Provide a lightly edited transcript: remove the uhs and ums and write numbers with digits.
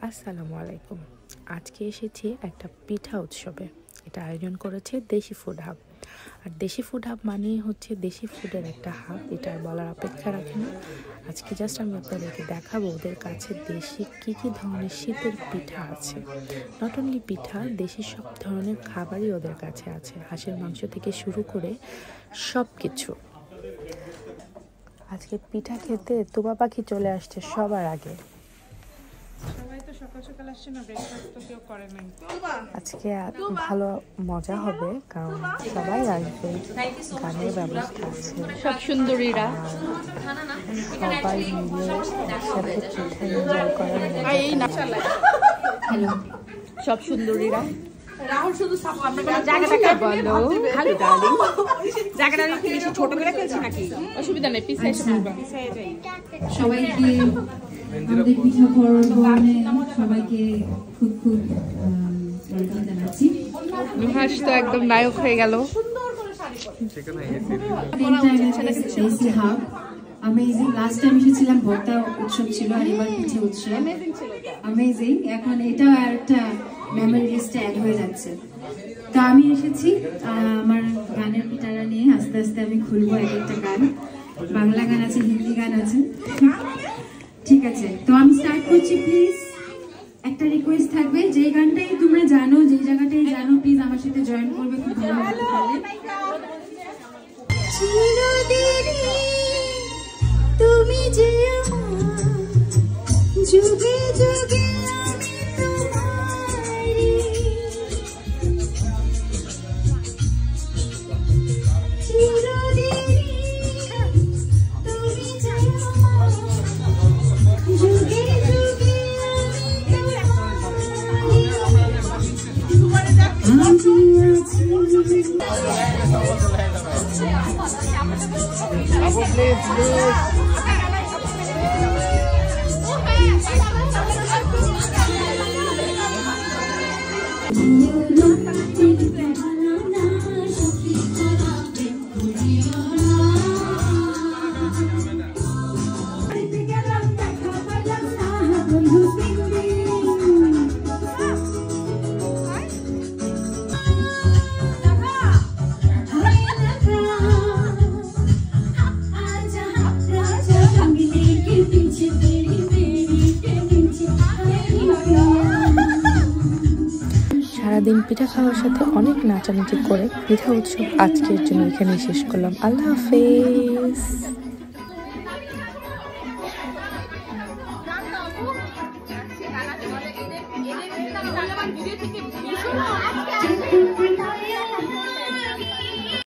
আসসালামু আলাইকুম। আজকে এসেছি একটা পিঠা উৎসবে। এটা আয়োজন করেছে দেশি ফুড হাব। আর দেশি ফুড হাব মানেই হচ্ছে দেশি ফুডের একটা হাব, এটা আর বলার অপেক্ষা রাখে না। আজকে জাস্ট আমি আপনাদেরকে দেখাবো ওদের কাছে দেশি কী কী ধরনের শীতের পিঠা আছে। নট অনলি পিঠা, দেশি সব ধরনের খাবারই ওদের কাছে আছে, হাঁসের মাংস থেকে শুরু করে সব কিছু। আজকে পিঠা খেতে তুবা পাখি চলে আসছে সবার আগে। আজকে ভালো মজা হবে কারণ সবাই আসবে, গানের ব্যবস্থা আছে, সব সুন্দরীরা সবাই মিলে একসাথে পিঠা এনজয় করার হ্যালো সব সুন্দরীরা রাহুল শুধু জায়গাটাকে বলো হ্যালো ডার্লিং। জায়গাটা কি বেশি ছোট করে ফেলছি নাকি? অসুবিধা নেই, পিছায় এসে বলবা। সবাইকে আমাদের পিঠা পর্বণে সবাইকে খুব খুব ওয়েলকাম জানাচ্ছি। নুহাস তো একদম নায়ক হয়ে গেল। অ্যামেজিং। লাস্ট টাইম এসেছিলাম ভর্তা উৎসব ছিল, আর এবার পিঠে উৎসব। অ্যামেজিং। এখন এটাও আর একটা মেমোরি লিস্টে অ্যাড হয়ে যাচ্ছে। তো আমি এসেছি আমার গানের পিঠারা নিয়ে। আস্তে আস্তে আমি খুলবো এক একটা গান। বাংলা গান আছে, হিন্দি গান আছে। ঠিক আছে, তো আমি স্টার্ট করছি। প্লিজ একটা রিকোয়েস্ট থাকবে, যে গানটাই তোমরা জানো, যে জায়গাটাই জানো, প্লিজ আমার সাথে জয়েন করবে, খুব ভালো লাগবে। তুমি যে যুগে যুগে সারাদিন পিঠা খাওয়ার সাথে অনেক নাচানাচি করে পিঠা উৎসব আজকের জন্য এখানে শেষ করলাম। আল্লাহ হাফেজ।